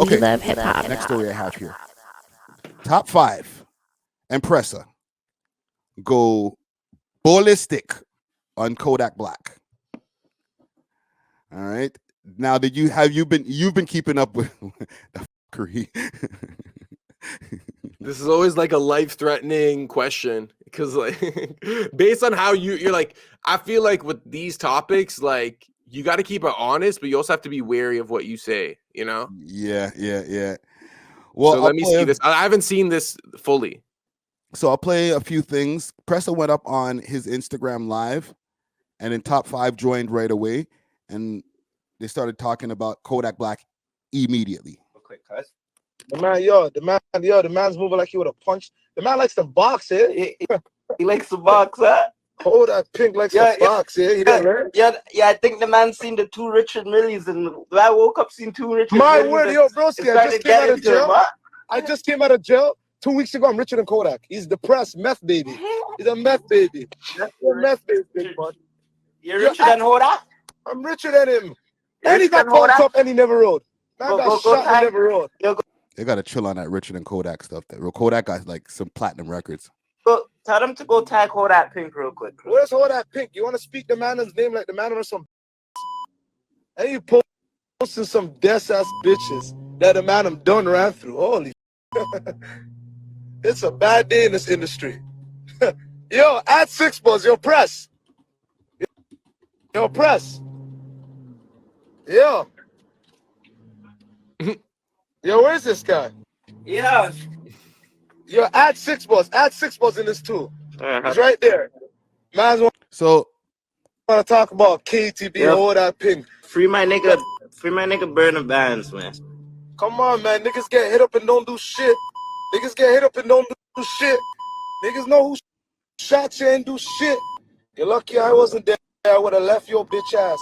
Okay, You love hip hop. next story I have here. Top 5 and Pressa go ballistic on Kodak Black. All right. Now, you've been keeping up with the fuckery? This is always like a life-threatening question because, like, based on how you're like, I feel like with these topics, like, you got to keep it honest, but you also have to be wary of what you say. You know? Yeah. Well, so let me see this. I haven't seen this fully. So I'll play a few things. Pressa went up on his Instagram live, and then Top 5 joined right away, and they started talking about Kodak Black immediately. Quick, cuz. The man's moving like he would have punched. The man likes to box, eh? He likes to box, huh? Kodak Pink likes to box, eh? Yeah, I think the man seen the 2 Richard Millies, and when I woke up seeing 2 Richard My Millies. word, yo, broski, I just came out of jail 2 weeks ago. I'm richer than Kodak. He's depressed, meth baby. He's a meth baby. You're a meth baby, bud. You're richer than Kodak? I'm richer than him. And he got caught up and he never rode. Man got shot and never rode. They gotta chill on that Richard and Kodak stuff. Kodak got like some platinum records. Go tell them to go tag Kodak Pink real quick. Where's Kodak Pink? You want to speak the man's name like the man on some? And you posting some death ass bitches that the man done ran through. Holy, it's a bad day in this industry. Yo, add 6 buzz. Yo, press. Yo, press. Yo. Yo, where's this guy? Yeah. Yo, add 6 buzz. Add 6 buzz in this too. It's right there. Man's want to talk about KTB, all that Pink. Free my nigga Burner Bands, man. Come on, man. Niggas get hit up and don't do shit. Niggas get hit up and don't do shit. Niggas know who shot you and do shit. You're lucky I wasn't there. I would have left your bitch ass.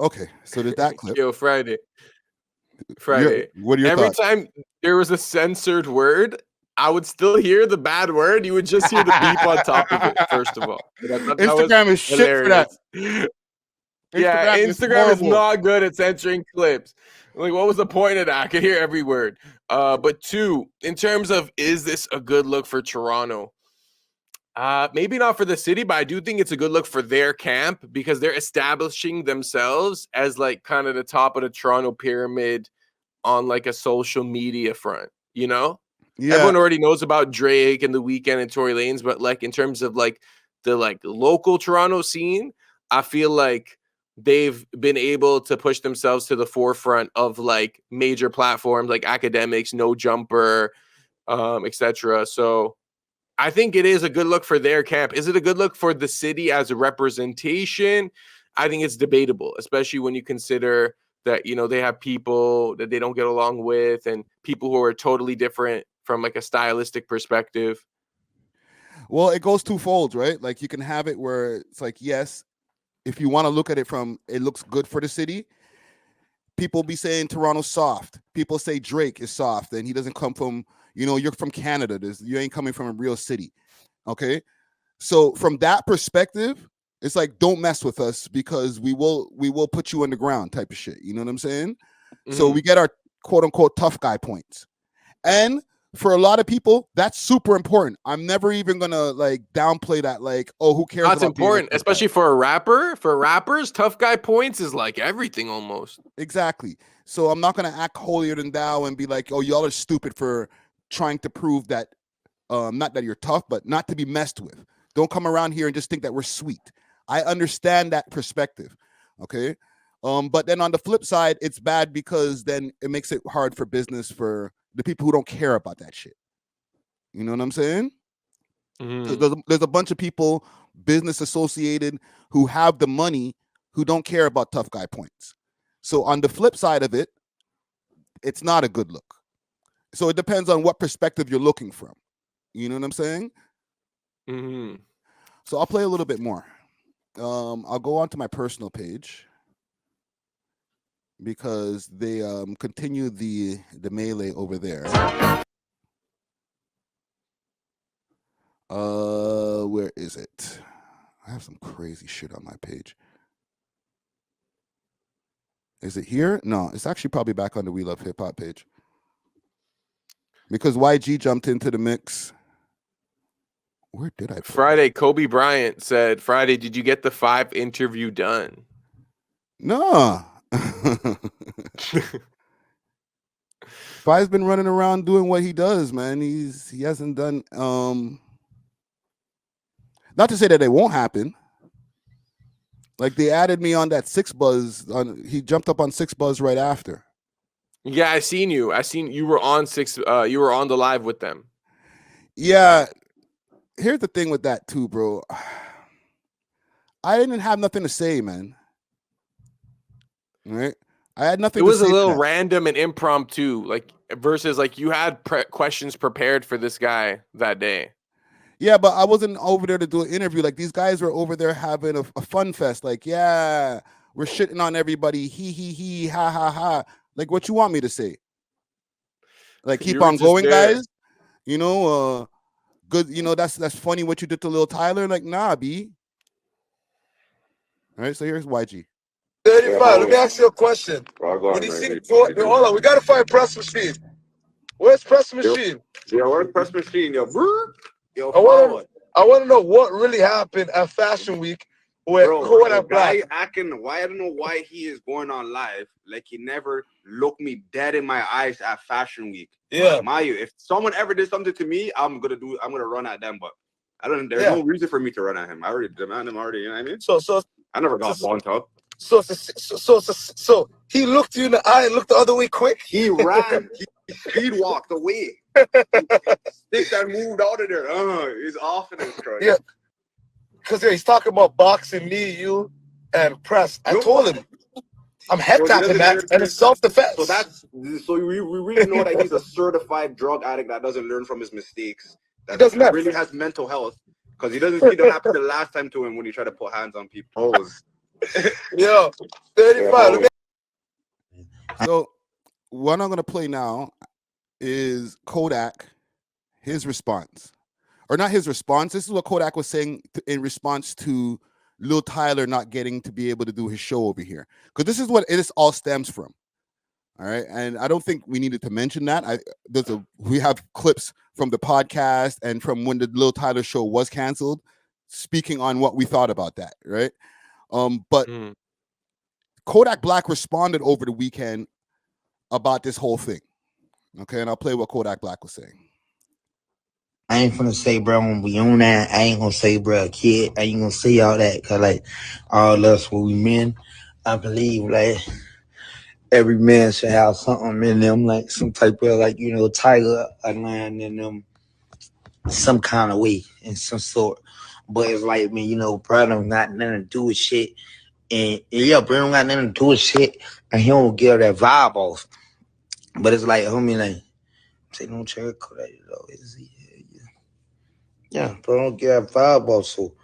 Okay, so there's that clip. Yo, Friday. What are your Every thoughts? time there was a censored word, I would still hear the bad word. You would just hear the beep on top of it, first of all. Instagram is shit hilarious. For that. Yeah, Instagram is not good at censoring clips. Like, what was the point of that? I could hear every word. But 2, in terms of, is this a good look for Toronto? Maybe not for the city, but I do think it's a good look for their camp because they're establishing themselves as like kind of the top of the Toronto pyramid on like a social media front, you know? Yeah. Everyone already knows about Drake and The Weeknd and Tory Lanez, but like in terms of like the like local Toronto scene, I feel like they've been able to push themselves to the forefront of like major platforms like Academics, No Jumper, etc. So I think it is a good look for their camp. Is it a good look for the city as a representation? I think it's debatable, especially when you consider that, you know, they have people that they don't get along with and people who are totally different from like a stylistic perspective. Well, it goes twofold, right? Like you can have it where it's like, yes, if you want to look at it from, it looks good for the city. People be saying Toronto's soft. People say Drake is soft and he doesn't come from, you know, you're from Canada. You ain't coming from a real city. Okay. So from that perspective, it's like, don't mess with us because we will put you on the ground type of shit. You know what I'm saying? Mm-hmm. So we get our quote unquote tough guy points. And for a lot of people, that's super important. I'm never even gonna like downplay that. Like, oh, who cares? That's important, especially for a rapper. For rappers, tough guy points is like everything almost. Exactly. So I'm not gonna act holier than thou and be like, oh, y'all are stupid for trying to prove that, not that you're tough, but not to be messed with. Don't come around here and just think that we're sweet. I understand that perspective. Okay. But then on the flip side, it's bad because then it makes it hard for business for the people who don't care about that shit. You know what I'm saying? Mm-hmm. There's a bunch of people, business associated, who have the money, who don't care about tough guy points. So on the flip side of it, it's not a good look. So it depends on what perspective you're looking from. You know what I'm saying? Mm-hmm. So I'll play a little bit more. I'll go on to my personal page because they continue the melee over there. Where is it? I have some crazy shit on my page. Is it here? No, it's actually probably back on the We Love Hip Hop page. Because YG jumped into the mix. Where did I put Friday, Kobe Bryant said, Friday, did you get the 5 interview done? No. Five's been running around doing what he does, man. He hasn't done not to say that it won't happen. Like they added me on that 6 Buzz. He jumped up on 6 Buzz right after. Yeah, I seen you. You were on 6. You were on the live with them. Yeah. Here's the thing with that too, bro. I didn't have nothing to say, man. Right? I had nothing. It was to say a little random and impromptu, like versus like you had questions prepared for this guy that day. Yeah, but I wasn't over there to do an interview. Like these guys were over there having a fun fest. Like, yeah, we're shitting on everybody. He, ha, ha, ha. Like, what you want me to say? Like, keep on going, guys. You know, good. You know, that's funny what you did to Lil Tyler. Like, nah, B. All right, so here's YG. 35. Let me ask you a question. When you see hold on, we gotta find Press Machine. Where's Press Machine? Yo, where's Press Machine? Yo, yo, I want to know what really happened at Fashion Week with Kodak Black. I don't know why he is going on live like he never looked me dead in my eyes at Fashion Week. Yeah, Mayu, if someone ever did something to me, I'm gonna run at them, but there's no reason for me to run at him. I already demand him already, you know what I mean? So I never got bumped up. So he looked you in the eye and looked the other way quick. He ran. He speed walked away. Sticks that moved out of there. He's off in his truck. Yeah, because he's talking about boxing me, you, and Press. I told him I'm head tapping that, and it's self-defense. So we really know that he's a certified drug addict that doesn't learn from his mistakes. That really has mental health because he doesn't see that happen the last time to him when he tried to put hands on people. Yo, 35. So what I'm gonna play now is Kodak, his response, or not his response. This is what Kodak was saying in response to Lil Tyler not getting to be able to do his show over here, because this is what it all stems from. All right, and I don't think we needed to mention that. We have clips from the podcast and from when the Lil Tyler show was canceled, speaking on what we thought about that. Right. But Kodak Black responded over the weekend about this whole thing. Okay, and I'll play what Kodak Black was saying. I ain't gonna say, bro, when we on that, I ain't gonna say, bro, kid, I ain't gonna say all that, cause like all us when we men, I believe like every man should have something in them, like some type of like, you know, tiger a lion in them some kind of way in some sort. But it's like, man, you know, bro don't got nothing to do with shit. And yeah, bro don't got nothing to do with shit, and he don't give that vibe off. But it's like, homie, like, say don't check that, though, is he? Yeah, bro don't give that vibe off, so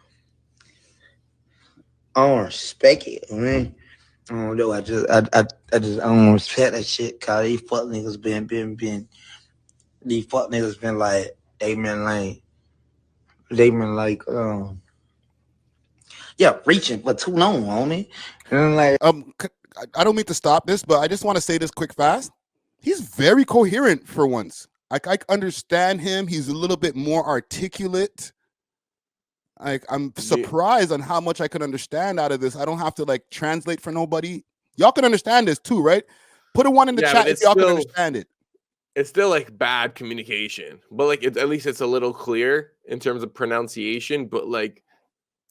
I don't respect it, man. I don't know. I don't respect that shit. Cause these fuck niggas been these fuck niggas been like reaching for too long, homie. And like I don't mean to stop this, but I just want to say this quick fast. He's very coherent for once. I understand him. He's a little bit more articulate. I'm surprised on how much I can understand out of this. I don't have to like translate for nobody. Y'all can understand this too, right? Put a 1 in the chat if y'all can understand it. It's still like bad communication, but like at least it's a little clear in terms of pronunciation. But like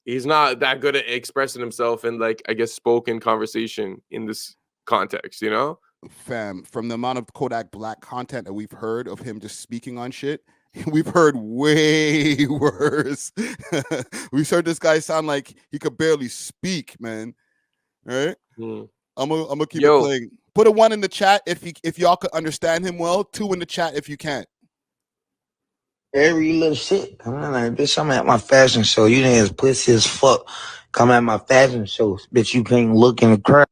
he's not that good at expressing himself in like I guess spoken conversation in this context, you know? Fam, from the amount of Kodak Black content that we've heard of him just speaking on shit, we've heard way worse. We've heard this guy sound like he could barely speak, man. All right? I'm gonna keep it playing. Put a 1 in the chat if y'all could understand him well. 2 in the chat if you can't. Every little shit. I'm like, bitch, I'm at my fashion show. You niggas pussy as fuck. Come at my fashion show. Bitch, you can't look in the crowd.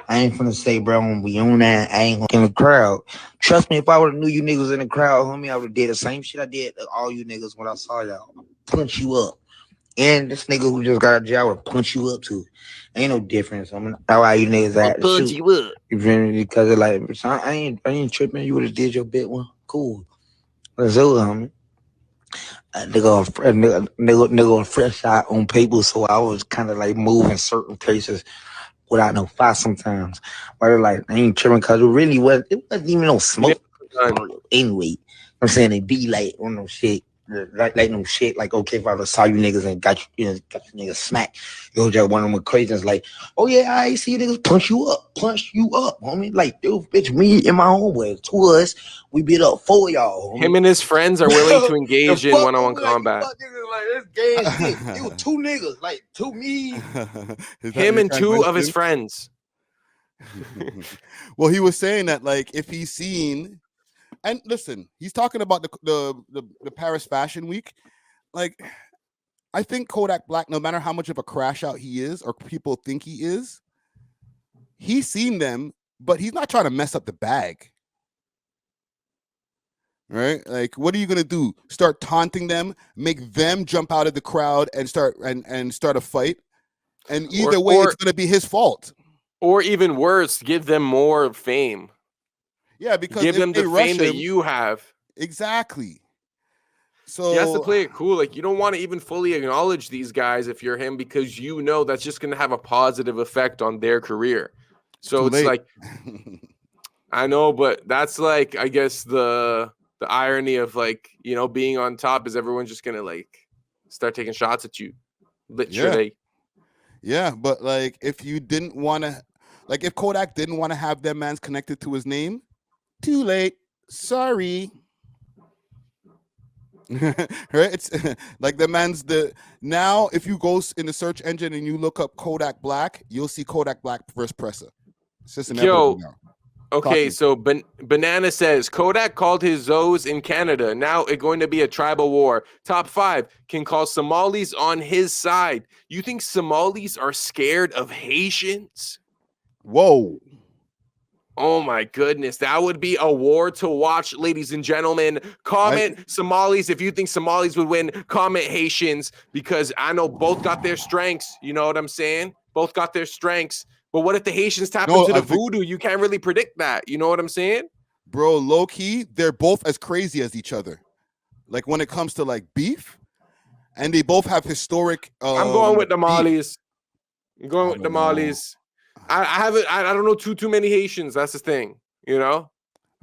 I ain't finna say, bro, when we on that, I ain't gonna in the crowd. Trust me, if I would've knew you niggas in the crowd, homie, I would've did the same shit I did to all you niggas when I saw y'all. Punch you up. And this nigga who just got out of jail will punch you up too. Ain't no difference. I mean, that's why you niggas I'll at the punch shoot. you up. You feel me? Because of like, so I ain't tripping. You would have did your bit one. Cool. Let's do it, homie. Nigga was fresh out on paper, so I was kind of like moving certain places without no fight sometimes. But like, I ain't tripping because it wasn't even no You smoke didn't- anyway. I'm saying it be like on no shit. Like no shit. Like okay, if I saw you niggas and got got you niggas smacked, you just one of them crazy. It's like, oh yeah, I see you niggas punch you up, homie. Like, dude, bitch, me and my homeboy, two of us, we beat up 4 of y'all, homie. Him and his friends are willing to The engage in fuck, one-on-one homie, like you combat. fuck niggas like that's gay as shit. It was 2 niggas, like 2 me. Is that Him your and 2 of his translation? friends. Well, he was saying that like if he's seen, and listen, he's talking about the Paris Fashion Week. Like, I think Kodak Black, no matter how much of a crash out he is or people think he is, he's seen them, but he's not trying to mess up the bag. Right? Like, what are you gonna do? Start taunting them, make them jump out of the crowd and start a fight? And either way, it's gonna be his fault. Or even worse, give them more fame. Yeah, because give if them they the rush fame him, that you have. Exactly. So he has to play it cool. Like, you don't want to even fully acknowledge these guys if you're him, because you know that's just going to have a positive effect on their career. So it's like, I know, but that's like, I guess the irony of like, you know, being on top is everyone's just going to like start taking shots at you. Literally. Yeah, but like if you didn't want to, like if Kodak didn't want to have their mans connected to his name, too late. Sorry. Right? It's like the man's now if you go in the search engine and you look up Kodak Black, you'll see Kodak Black versus Pressa. It's just inevitable now. Okay, so Banana says Kodak called his Zoes in Canada. Now it's going to be a tribal war. Top 5 can call Somalis on his side. You think Somalis are scared of Haitians? Whoa. Oh my goodness, that would be a war to watch, ladies and gentlemen. Comment Somalis if you think Somalis would win. Comment Haitians, because I know both got their strengths. You know what I'm saying? Both got their strengths. But what if the Haitians tap into the voodoo? You can't really predict that. You know what I'm saying? Bro, low key, they're both as crazy as each other. Like when it comes to like beef, and they both have historic. I'm going with the Malis. I'm going with the Malis. I don't know too many Haitians. That's the thing, you know.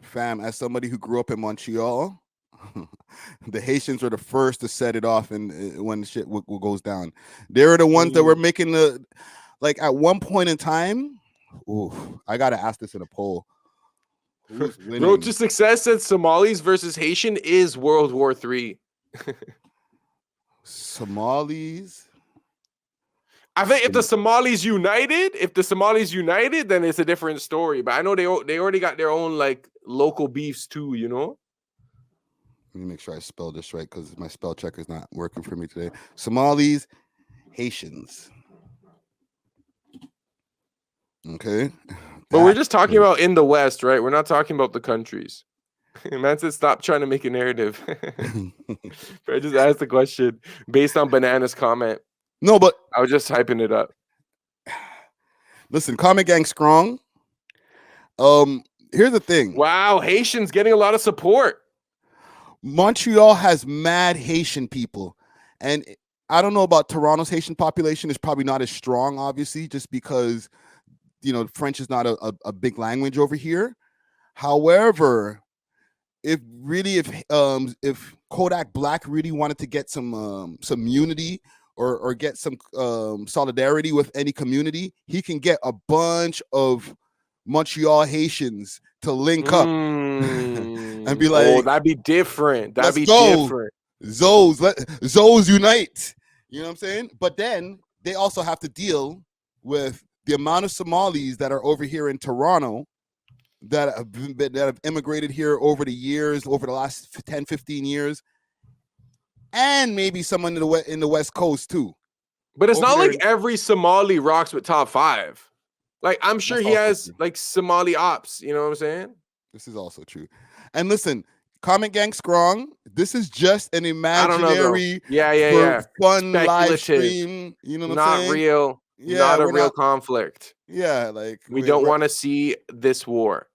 Fam, as somebody who grew up in Montreal, the Haitians were the first to set it off, and when shit goes down, they're the ones that were making the. Like at one point in time, I gotta ask this in a poll. Who's winning? Road to Success said Somalis versus Haitian is World War III. Somalis. I think if the Somalis united, then it's a different story. But I know they already got their own like local beefs too, you know. Let me make sure I spell this right because my spell checker is not working for me today. Somalis, Haitians. Okay. But we're just talking about in the West, right? We're not talking about the countries. Man said stop trying to make a narrative. I just asked the question based on Banana's comment. No, but I was just hyping it up. Listen, Comic Gang strong. Here's the thing. Wow, Haitians getting a lot of support. Montreal has mad Haitian people, and I don't know about Toronto's Haitian population. Is probably not as strong, obviously, just because French is not a big language over here. However, if Kodak Black really wanted to get some unity or get some solidarity with any community, he can get a bunch of Montreal Haitians to link up and be like, "Oh, that'd be different. That'd be different. Zoes unite." You know what I'm saying? But then they also have to deal with the amount of Somalis that are over here in Toronto that have immigrated here over the years, over the last 10, 15 years, and maybe someone in the West Coast too. But it's not like every Somali rocks with Top 5. Like, I'm sure he has like Somali ops, you know what I'm saying? This is also true. And listen, Comment gang strong. This is just an I don't know though. imaginary, Yeah. fun live Speculative, stream. You know what I'm not saying? real, Yeah, not a we're real not. conflict. Yeah, like We don't want to see this war.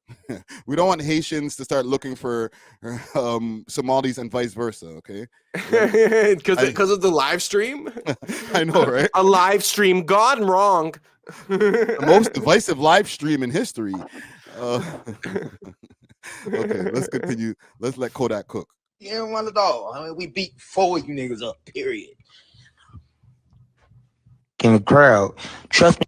we don't want Haitians to start looking for Somalis and vice versa. Okay, like, Because of the live stream. I know, right? A live stream gone wrong. The most divisive live stream in history. Okay, let's continue. Let's let Kodak cook. Yeah, one at all. I mean, we beat 4 you niggas up, period. In the crowd, trust me.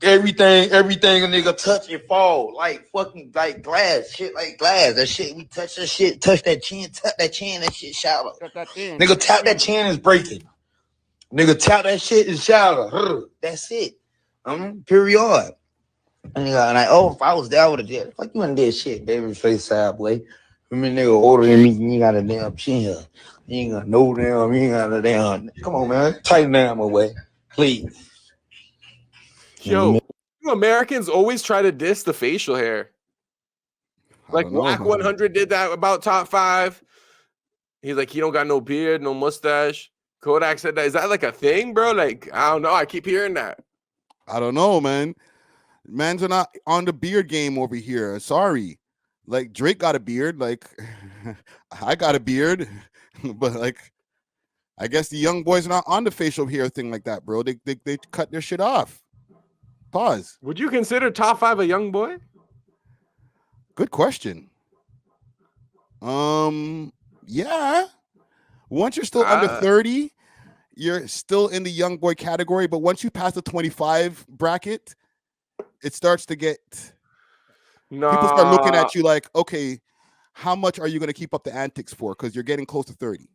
Everything a nigga touch and fall. Like fucking like glass. Shit like glass. That shit, we touch that shit, touch that chin, tap that chin, that shit shallow. Nigga tap that chin is breaking. Nigga tap that shit is shallow. That's it. Period. And like, oh, if I was there, I would have did. Fuck you and did shit, baby face side boy. I mean, nigga older than me, you ain't got a damn chin here. You ain't got no damn, you ain't got a damn. Come on, man. Tighten down my way. Please. Yo, you Americans always try to diss the facial hair. Like Black 100 did that about Top 5. He's like, he don't got no beard, no mustache. Kodak said that. Is that like a thing, bro? Like, I don't know. I keep hearing that. I don't know, man. Man's are not on the beard game over here. Sorry. Like Drake got a beard. Like I got a beard. But like I guess the young boys are not on the facial hair thing like that, bro. They cut their shit off. Pause. Would you consider Top 5 a young boy? Good question. Yeah. Once you're still under 30, you're still in the young boy category. But once you pass the 25 bracket, it starts to get people start looking at you like, okay, how much are you going to keep up the antics for? Because you're getting close to 30.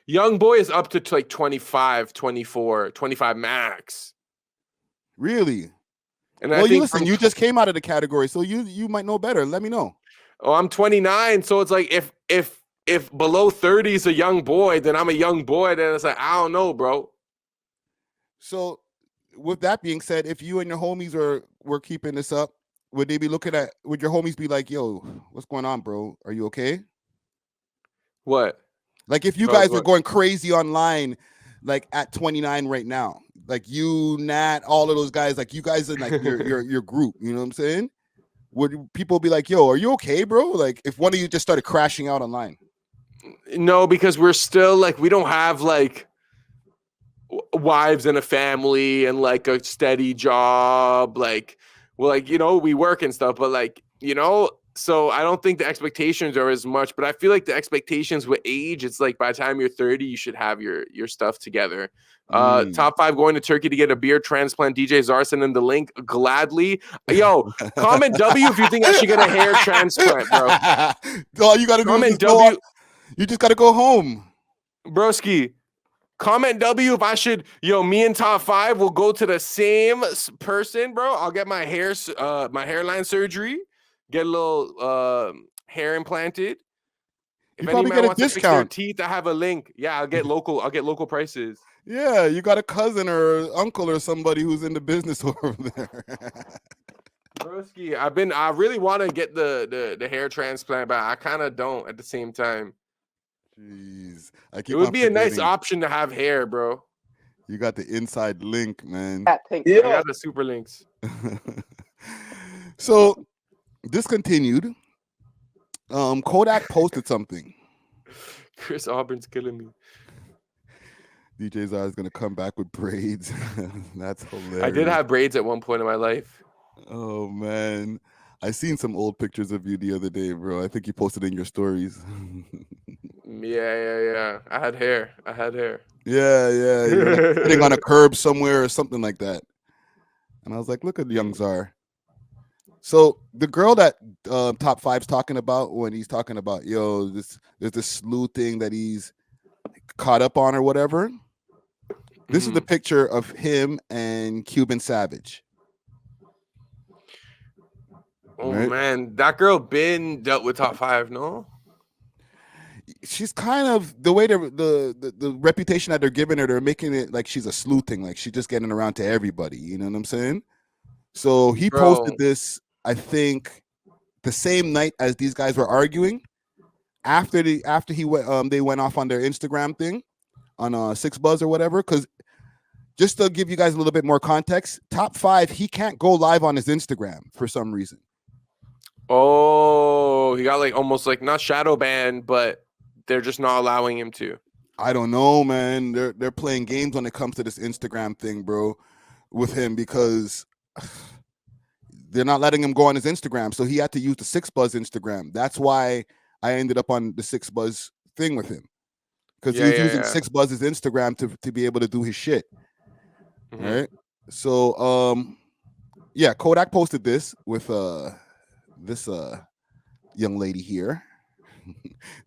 Young boy is up to like 25, 24, 25 max. Really? And well, you listen, you just came out of the category, so you might know better. Let me know. Oh, I'm 29, so it's like if below 30 is a young boy, then I'm a young boy. Then it's like, I don't know, bro. So with that being said, if you and your homies were keeping this up, would they be looking at, would your homies be like, yo, what's going on, bro? Are you okay? What? Like if you guys were going crazy online, like at 29 right now, like you, Nat, all of those guys, like you guys in like your group, you know what I'm saying? Would people be like, yo, are you okay, bro? Like if one of you just started crashing out online. No, because we're still like, we don't have like wives and a family and like a steady job. Like, well, like, you know, we work and stuff, but like, you know, so I don't think the expectations are as much, but I feel like the expectations with age, it's like by the time you're 30, you should have your stuff together. Top 5 going to Turkey to get a beard transplant. DJ Zarson in the link. Gladly. Yo, comment W if you think I should get a hair transplant, bro. All you got to do is just go on. You just got to go home. Broski, comment W if I should, me and Top 5 will go to the same person, bro. I'll get my hairline surgery, get a little hair implanted. If anyone wants to fix their teeth, I have a link. Yeah, I'll get local prices. Yeah, you got a cousin or uncle or somebody who's in the business over there. Broski, I really want to get the hair transplant, but I kind of don't at the same time. Jeez. It would be a nice option to have hair, bro. You got the inside link, man. I got the super links. So this continued. Kodak posted something. Chris Auburn's killing me. DJ Zara is gonna come back with braids. That's hilarious. I did have braids at one point in my life. Oh man, I seen some old pictures of you the other day, bro. I think you posted in your stories. Yeah. I had hair. Yeah. You were like sitting on a curb somewhere or something like that. And I was like, look at young Czar. So the girl that Top 5's talking about when he's talking about, there's this slew thing that he's caught up on or whatever. This is the picture of him and Cuban Savage. Oh right? Man, that girl been dealt with Top 5, no? She's kind of the way the reputation that they're giving her, they're making it like she's a sleuthing, like she's just getting around to everybody. You know what I'm saying? So he posted this, I think, the same night as these guys were arguing. after he went they went off on their Instagram thing on 6 Buzz or whatever. Because just to give you guys a little bit more context, Top5, he can't go live on his Instagram for some reason. Oh, he got like almost like not shadow banned, but they're just not allowing him to. I don't know, man. They're playing games when it comes to this Instagram thing, bro, with him, because they're not letting him go on his Instagram. So he had to use the 6 Buzz Instagram. That's why I ended up on the 6 Buzz thing with him, because he was using 6 Buzz's Instagram to be able to do his shit. Mm-hmm. Right. So yeah, Kodak posted this with this young lady here,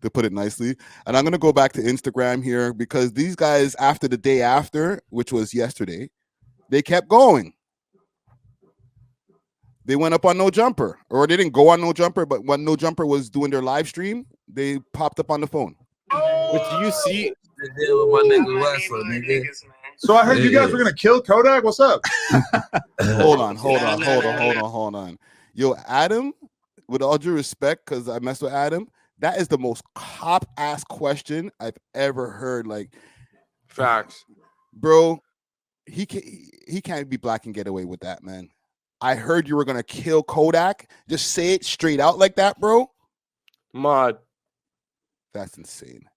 to put it nicely. And I'm gonna go back to Instagram here, because these guys, after the day after, which was yesterday, they kept going. They went up on No Jumper, or they didn't go on No Jumper, but when No Jumper was doing their live stream, they popped up on the phone. What do you see? So I heard you guys were gonna kill Kodak. What's up? Hold on. Yo, Adam, with all due respect, because I messed with Adam, that is the most cop ass question I've ever heard. Like, facts, bro. He can't be black and get away with that, man. I heard you were gonna kill Kodak. Just say it straight out like that, bro. Mod. That's insane.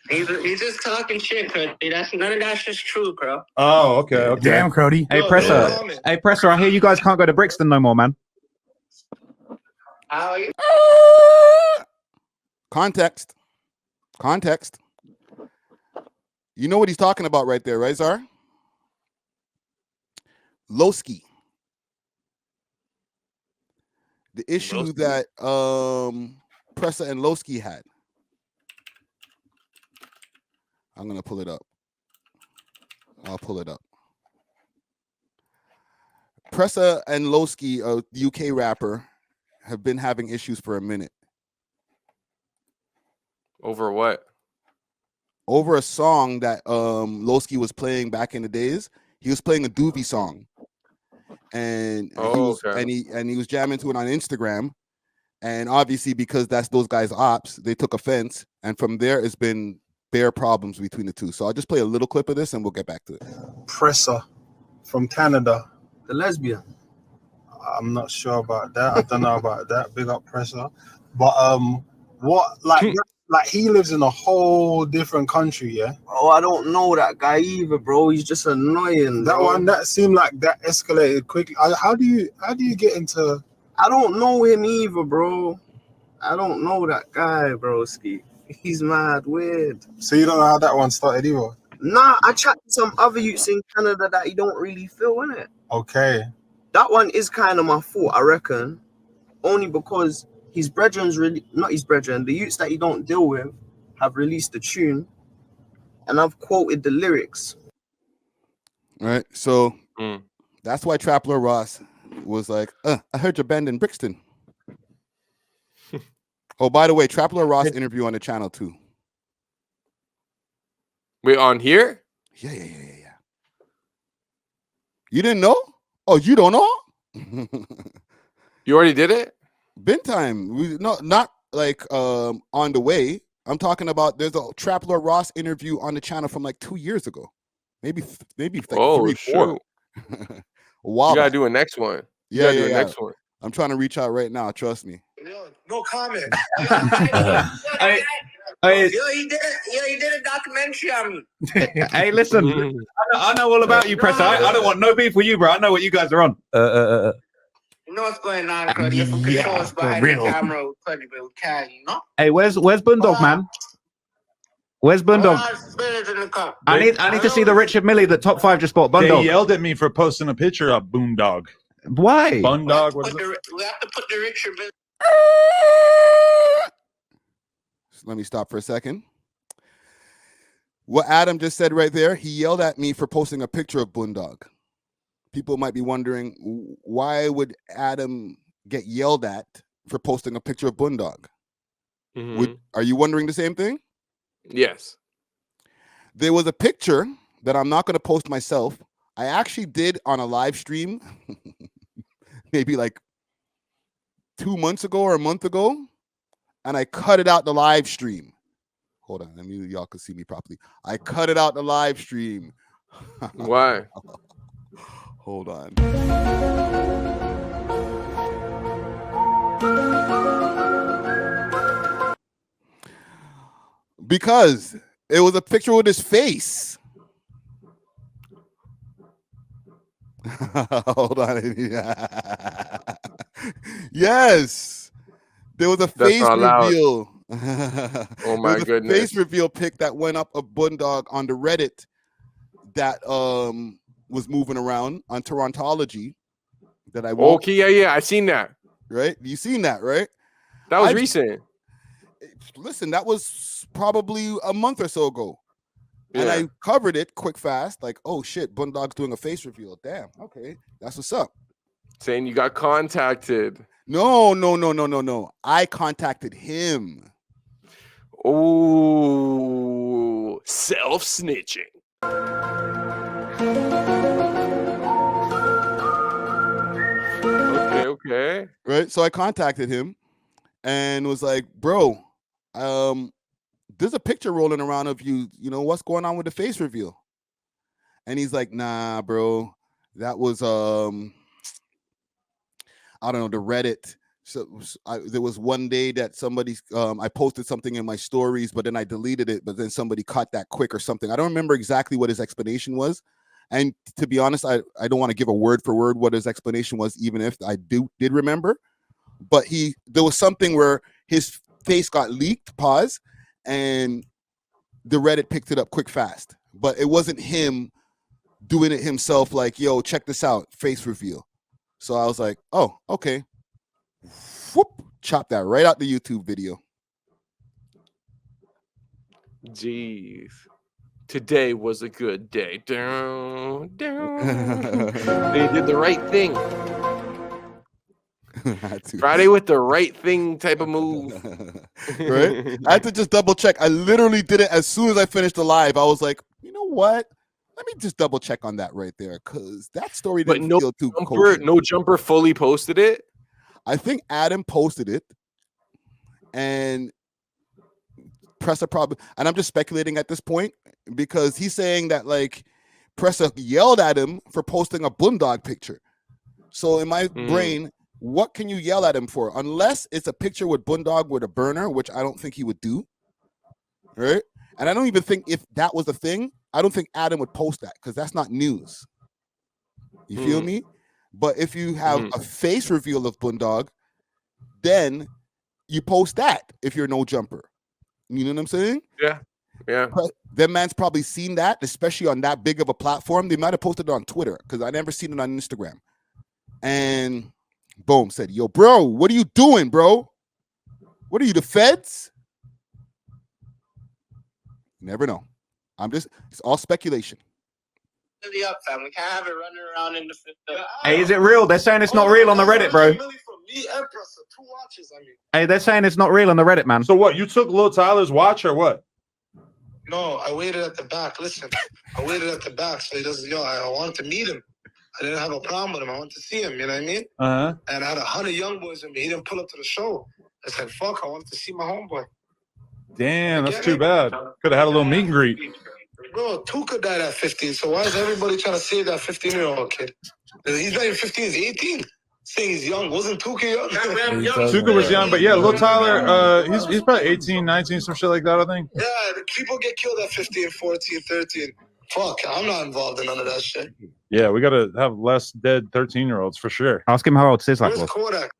He's just talking shit, Crody. None of that's just true, bro. Oh, okay. Damn, Crody. Hey, Pressa. Hey, Pressa, I hear you guys can't go to Brixton no more, man. How are you? Context. You know what he's talking about right there, right, Zar? Lowski. The issue that Pressa and Lowski had. I'm gonna pull it up. I'll pull it up. Pressa and Lowski, a UK rapper, have been having issues for a minute. Over what? Over a song that Lowski was playing back in the days. He was playing a Doobie song, and he was jamming to it on Instagram. And obviously, because that's those guys' ops, they took offense, and from there, it's been bare problems between the two. So I'll just play a little clip of this, and we'll get back to it. Pressa from Canada, the lesbian. I'm not sure about that. I don't know about that. Big up Pressa. But what like he lives in a whole different country, yeah? Oh, I don't know that guy either, bro. He's just annoying. That bro. one that seemed like that escalated quickly. How do you get into? I don't know him either, bro. I don't know that guy, broski. He's mad weird. So you don't know how that one started either? Nah, I chat to some other youths in Canada that you don't really feel in it. Okay. That one is kind of my fault, I reckon. Only because his brethren's really not his brethren, the youths that you don't deal with have released the tune, and I've quoted the lyrics. All right, so that's why Traplord Ross was like, I heard you're banned in Brixton. Oh, by the way, Traplord Ross interview on the channel too. Wait, on here? Yeah. You didn't know? Oh, you don't know? You already did it? Bin time. Not like on the way. I'm talking about there's a Traplord Ross interview on the channel from like 2 years ago. Maybe like 3, 4. Wow. You gotta do a next one. Yeah. Next one. I'm trying to reach out right now. Trust me. No comment. Hey, He did a documentary on me. Hey, listen, I know all about you, Pressa. I don't want no beef with you, bro. I know what you guys are on. You know what's going on, Cody? You're from controls behind the camera with Cody, you know? Hey, where's Boondog, man? Where's Boondog? I need to see the Richard Millie that Top 5 just bought. Boondog. They yelled at me for posting a picture of Boondog. Why? Boondog. We have to put the Richard Millie. Let me stop for a second. What Adam just said right there, he yelled at me for posting a picture of Boondog. People might be wondering, why would Adam get yelled at for posting a picture of Boondog? Are you wondering the same thing? Yes. There was a picture that I'm not going to post myself. I actually did on a live stream, maybe like 2 months ago or a month ago, and I cut it out the live stream. Hold on, let me y'all can see me properly. I cut it out the live stream. Why? Hold on. Because it was a picture with his face. Hold on. Yes. There was a face not allowed. reveal. Oh my goodness. Face reveal pic that went up of Bundog on the Reddit that was moving around on Torontology that I won't. Okay, yeah, I seen that. Right? You seen that, right? That was recent. Listen, that was probably a month or so ago. And Yeah. I covered it quick fast, like, oh shit, Bundog's doing a face reveal. Damn, okay, that's what's up. Saying you got contacted. No. I contacted him. Oh, self-snitching. Okay. Right. So I contacted him and was like, bro, there's a picture rolling around of you. You know, what's going on with the face reveal? And he's like, nah, bro. That was I don't know, the Reddit. So there was one day that somebody I posted something in my stories, but then I deleted it, but then somebody caught that quick or something. I don't remember exactly what his explanation was. And to be honest, I don't want to give a word for word what his explanation was, even if I did remember. But there was something where his face got leaked, and the Reddit picked it up quick fast. But it wasn't him doing it himself, like, yo, check this out, face reveal. So I was like, oh, okay. Whoop, chop that right out the YouTube video. Jeez. Today was a good day. Down. They did the right thing. Friday with the right thing type of move. Right? I had to just double check. I literally did it as soon as I finished the live. I was like, you know what? Let me just double check on that right there, because that story didn't feel too kosher. No jumper fully posted it. I think Adam posted it, and Pressa probably, and I'm just speculating at this point because he's saying that like Pressa yelled at him for posting a Bundog picture. So in my brain, what can you yell at him for? Unless it's a picture with Bundog with a burner, which I don't think he would do. Right? And I don't even think if that was a thing, I don't think Adam would post that because that's not news. You feel me? But if you have a face reveal of Bundog, then you post that if you're no jumper. You know what I'm saying? Yeah. That man's probably seen that, especially on that big of a platform. They might have posted it on Twitter because I never seen it on Instagram. And boom, said, yo, bro, what are you doing, bro? What are you, the feds? Never know. It's all speculation. Up, fam. We can't have it running around in the. Hey, is it real? They're saying it's not real on the Reddit, bro. Hey, they're saying it's not real on the Reddit, man. So what? You took Lil Tyler's watch or what? No, I waited at the back. Listen, I waited at the back. So he doesn't, I wanted to meet him. I didn't have a problem with him. I wanted to see him, you know what I mean? Uh-huh. And I had 100 young boys with me. He didn't pull up to the show. I said, fuck, I wanted to see my homeboy. Damn, that's too bad. Could have had a little meet and greet. Bro, Tuka died at 15, so why is everybody trying to save that 15-year-old kid? He's not even 15, he's 18. Saying he's young. Wasn't Tuka young? Tuka was young, but yeah, Lil Tyler, he's probably 18, 19, some shit like that, I think. Yeah, the people get killed at 15, 14, 13. Fuck, I'm not involved in none of that shit. Yeah, we got to have less dead 13-year-olds for sure. Ask him how old Sizzlack Where's was. Kodak?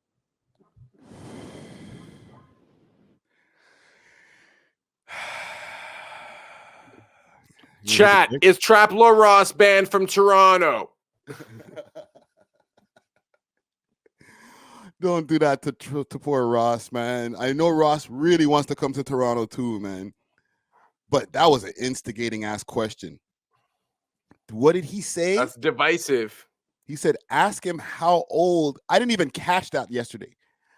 Chat, is Traplord Ross banned from Toronto? Don't do that to poor Ross, man. I know Ross really wants to come to Toronto too, man. But that was an instigating ass question. What did he say? That's divisive. He said, ask him how old. I didn't even catch that yesterday.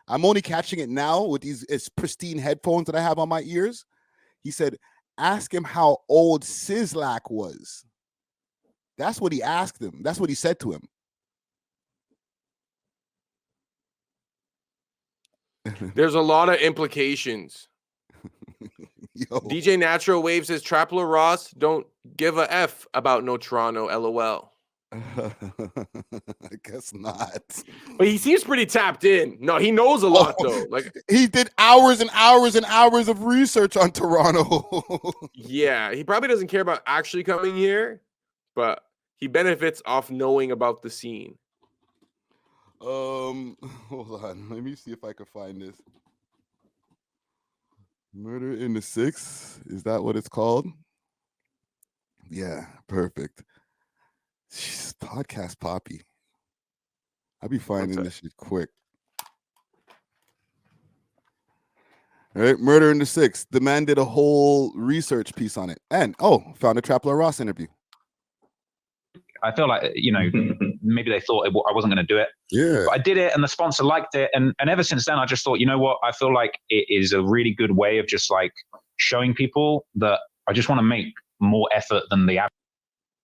I'm only catching it now with these pristine headphones that I have on my ears. He said, ask him how old Sizzlack was. That's what he asked him. That's what he said to him. There's a lot of implications. Yo. DJ Natural Wave says Traplord Ross don't give a F about no Toronto, LOL. I guess not. But he seems pretty tapped in. No, he knows a lot though. Like he did hours and hours and hours of research on Toronto. yeah, he probably doesn't care about actually coming here, but he benefits off knowing about the scene. Hold on. Let me see if I can find this. Murder in the Six. Is that what it's called? Yeah, perfect. Jeez, Podcast Poppy. I'll be finding this shit quick. All right, Murder in the Six. The man did a whole research piece on it. And, found a Traplord Ross interview. I feel like, maybe they thought I wasn't going to do it. Yeah. But I did it and the sponsor liked it. And ever since then, I just thought, you know what? I feel like it is a really good way of just like showing people that I just want to make more effort than the average.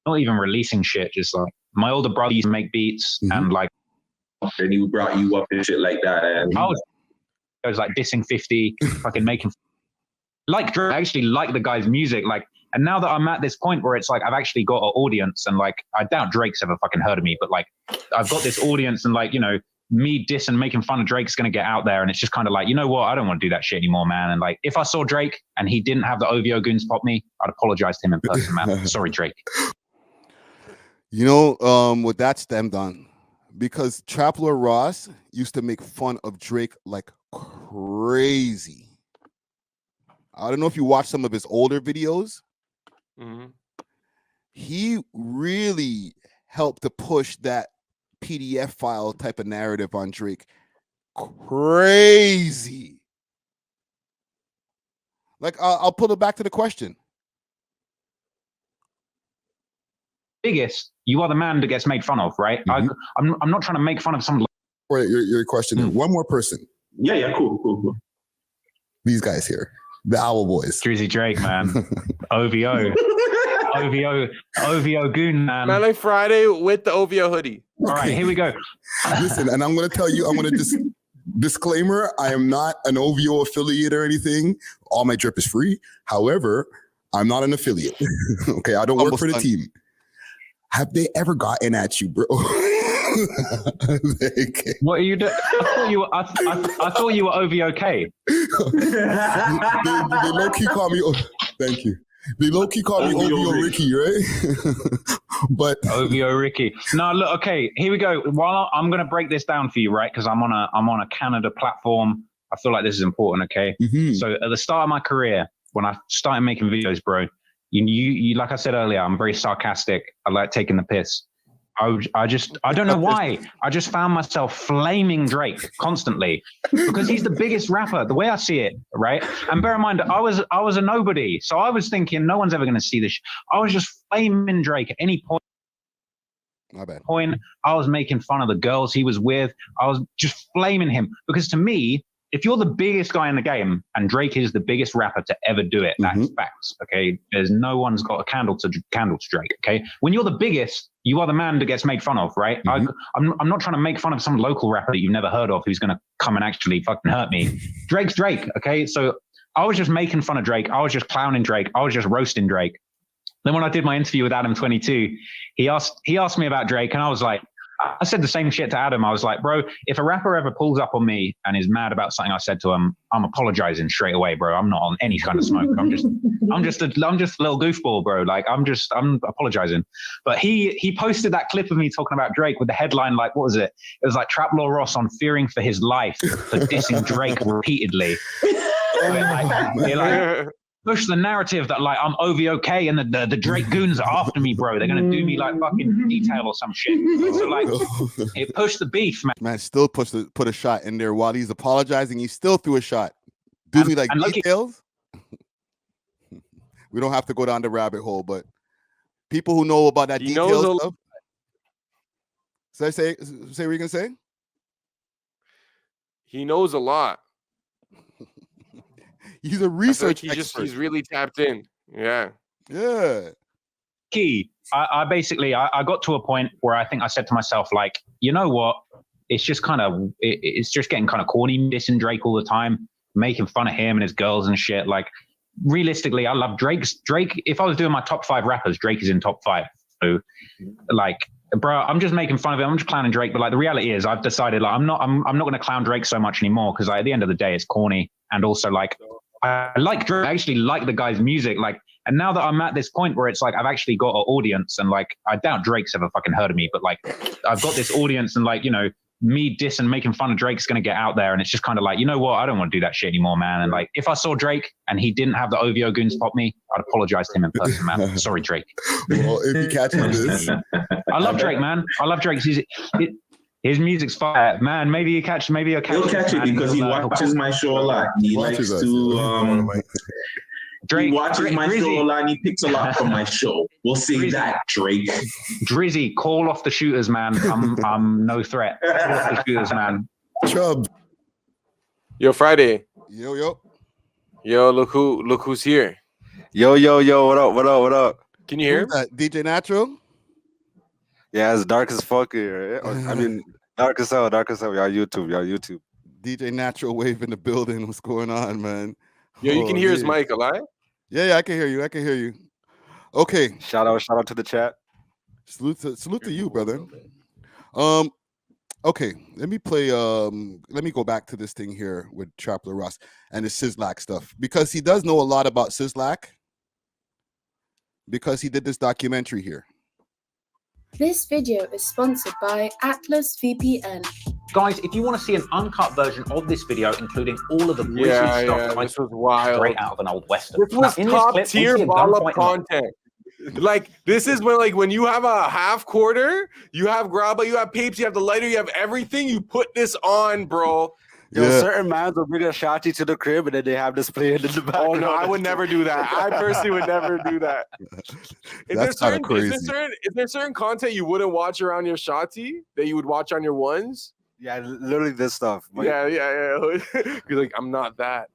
Not even releasing shit, just like my older brother used to make beats and like. And he brought you up and shit like that. And I was like dissing 50, fucking making. Like, I actually like the guy's music. Like, and now that I'm at this point where it's like I've actually got an audience, and like I doubt Drake's ever fucking heard of me, but like I've got this audience, and like me dissing, making fun of Drake's gonna get out there, and it's just kind of like, you know what, I don't want to do that shit anymore, man. And like if I saw Drake and he didn't have the OVO goons pop me, I'd apologize to him in person, man. Sorry, Drake. What that stemmed on, because Traplord Ross used to make fun of Drake like crazy. I don't know if you watch some of his older videos. He really helped to push that PDF file type of narrative on Drake. Crazy. Like, I'll pull it back to the question. Biggest, you are the man that gets made fun of, right? I'm not trying to make fun of someone. Wait, your question. One more person. Yeah, cool. These guys here. The Owl Boys. Drizzy Drake, man. OVO. OVO goon, man. Malay Friday with the OVO hoodie. All right, here we go. Listen, and I'm going to tell you, I'm going to just disclaimer, I am not an OVO affiliate or anything. All my drip is free. However, I'm not an affiliate. Okay, I don't work for the team. Have they ever gotten at you, bro? What are you doing? I thought you were OVOK. They low-key call me, thank you. They low-key call me OVO Ricky, right? But OVO Ricky. No, look, okay, here we go. While I'm gonna break this down for you, right? Because I'm on a Canada platform. I feel like this is important, okay? So at the start of my career, when I started making videos, bro, you like I said earlier, I'm very sarcastic. I like taking the piss. I don't know why. I just found myself flaming Drake constantly because he's the biggest rapper, the way I see it, right? And bear in mind, I was a nobody. So I was thinking no one's ever going to see this. I was just flaming Drake at any point. My bad. I was making fun of the girls he was with. I was just flaming him because to me, if you're the biggest guy in the game and Drake is the biggest rapper to ever do it, that's facts, okay? There's no one's got a candle to Drake, okay? When you're the biggest, you are the man that gets made fun of, right? I'm not trying to make fun of some local rapper that you've never heard of who's going to come and actually fucking hurt me. Drake's Drake, okay? So I was just making fun of Drake. I was just clowning Drake. I was just roasting Drake. Then when I did my interview with Adam22, he asked me about Drake, and I was like, I said the same shit to Adam. I was like, bro, if a rapper ever pulls up on me and is mad about something I said to him, I'm apologizing straight away, bro. I'm not on any kind of smoke. I'm just a little goofball, bro. Like I'm apologizing. But he posted that clip of me talking about Drake with the headline, like, what was it? It was like Traplord Ross on fearing for his life for dissing Drake repeatedly. Push the narrative that like I'm OVOK and the Drake goons are after me, bro. They're gonna do me like fucking detail or some shit. So like it pushed the beef, man. Man, still put a shot in there while he's apologizing. He still threw a shot. Do me like details. We don't have to go down the rabbit hole, but people who know about that details stuff. So say what you're gonna say. He knows a lot. He's a research expert. He's really tapped in. Yeah. Key. I basically got to a point where I think I said to myself, like, you know what? it's just kind of it's just getting kind of corny, dissing Drake all the time, making fun of him and his girls and shit. Like, realistically, I love Drake. If I was doing my top 5 rappers, Drake is in top 5. So, like, bro, I'm just making fun of him. I'm just clowning Drake, but like the reality is, I've decided like I'm not going to clown Drake so much anymore, because like, at the end of the day, it's corny, and also like I like Drake. I actually like the guy's music, like. And now that I'm at this point where it's like I've actually got an audience, and like I doubt Drake's ever fucking heard of me, but like I've got this audience, and like, you know, me dissing, making fun of Drake's going to get out there, and it's just kind of like, you know what, I don't want to do that shit anymore, man. And like, if I saw Drake and he didn't have the OVO goons pop me, I'd apologize to him in person, man. Sorry, Drake. Well, if you catch this, I love Drake, man. I love Drake. His music's fire, man. Maybe he'll catch it because he watches my show a lot. He likes to Drake, he watches my show a lot, and he picks a lot from my show. We'll see that, Drake. Drizzy, call off the shooters, man. I'm no threat. Call off the shooters, man. Chubb. Yo, Friday. Yo, look who's here. Yo, what up? Can you hear him? DJ Natural? Yeah, it's dark as fuck here. I mean, dark as hell. Y'all YouTube. DJ Natural Wave in the building. What's going on, man? Yo, you can hear his mic, alive? Yeah, I can hear you. Okay. Shout out to the chat. Salute to you, brother. Okay, let me go back to this thing here with Traplord Ross and the Sizzlack stuff, because he does know a lot about Sizzlack, because he did this documentary here. This video is sponsored by Atlas VPN. Guys, if you want to see an uncut version of this video, including all of the gritty stuff, this was wild, straight out of an old western. This was top tier ball-up content. Like, this is when you have a half quarter, you have grabba, you have papes, you have the lighter, you have everything. You put this on, bro. Yo, certain mans will bring a shotty to the crib and then they have this playing in the back. Oh no, I would never do that. I personally would never do that. Is there certain content you wouldn't watch around your shotty that you would watch on your ones? Yeah, literally this stuff. Yeah. You're like, I'm not that.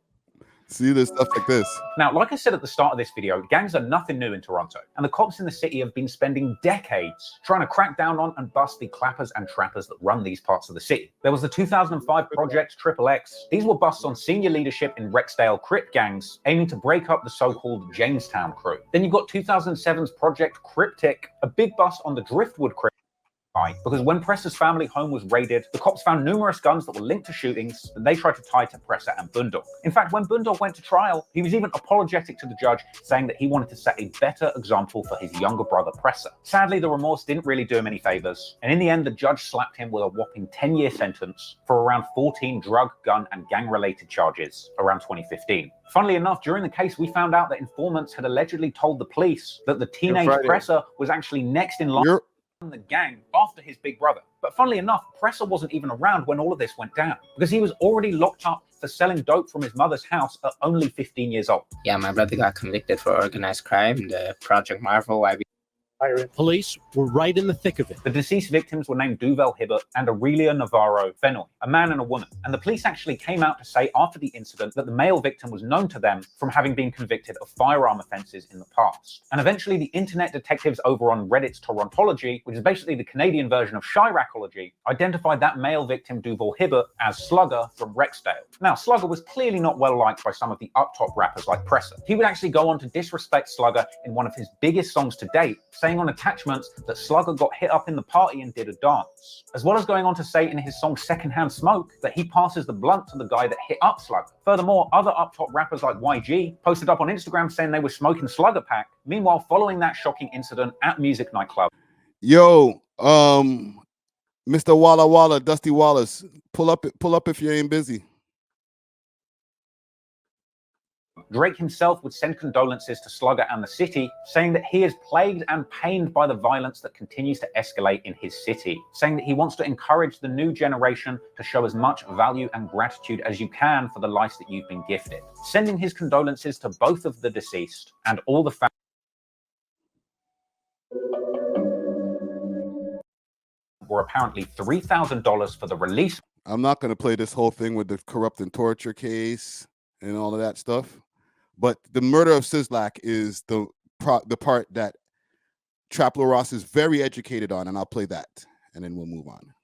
See, there's stuff like this. Now, like I said at the start of this video, gangs are nothing new in Toronto, and the cops in the city have been spending decades trying to crack down on and bust the clappers and trappers that run these parts of the city. There was the 2005 Project XXX. These were busts on senior leadership in Rexdale Crip gangs, aiming to break up the so-called Jamestown crew. Then you've got 2007's Project Cryptic, a big bust on the Driftwood Crip, because when Pressa's family home was raided, the cops found numerous guns that were linked to shootings that they tried to tie to Pressa and Bundog. In fact, when Bundog went to trial, he was even apologetic to the judge, saying that he wanted to set a better example for his younger brother Pressa. Sadly, the remorse didn't really do him any favors, and in the end, the judge slapped him with a whopping 10-year sentence for around 14 drug, gun, and gang-related charges around 2015. Funnily enough, during the case, we found out that informants had allegedly told the police that the teenage Pressa was actually next in line the gang after his big brother. But funnily enough, Pressa wasn't even around when all of this went down, because he was already locked up for selling dope from his mother's house at only 15 years old. Yeah, my brother got convicted for organized crime, the Project Marvel YB. Police were right in the thick of it. The deceased victims were named A.W.O.L Hibbert and Aurelia Navarro Fenoy, a man and a woman. And the police actually came out to say after the incident that the male victim was known to them from having been convicted of firearm offences in the past. And eventually the internet detectives over on Reddit's Torontology, which is basically the Canadian version of Chiracology, identified that male victim A.W.O.L Hibbert as Slugger from Rexdale. Now, Slugger was clearly not well liked by some of the up-top rappers like Pressa. He would actually go on to disrespect Slugger in one of his biggest songs to date, saying on attachments that Slugger got hit up in the party and did a dance, as well as going on to say in his song Secondhand Smoke that he passes the blunt to the guy that hit up Slugger. Furthermore, other up-top rappers like YG posted up on Instagram saying they were smoking Slugger pack, meanwhile following that shocking incident at Music Nightclub. Yo, Mr. Walla Walla, Dusty Wallace, pull up if you ain't busy. Drake himself would send condolences to Slugger and the city, saying that he is plagued and pained by the violence that continues to escalate in his city, saying that he wants to encourage the new generation to show as much value and gratitude as you can for the life that you've been gifted, sending his condolences to both of the deceased and all the families were apparently $3,000 for the release. I'm not going to play this whole thing with the corrupt and torture case and all of that stuff. But the murder of Sizzlack is the part that Traplord Ross is very educated on, and I'll play that, and then we'll move on.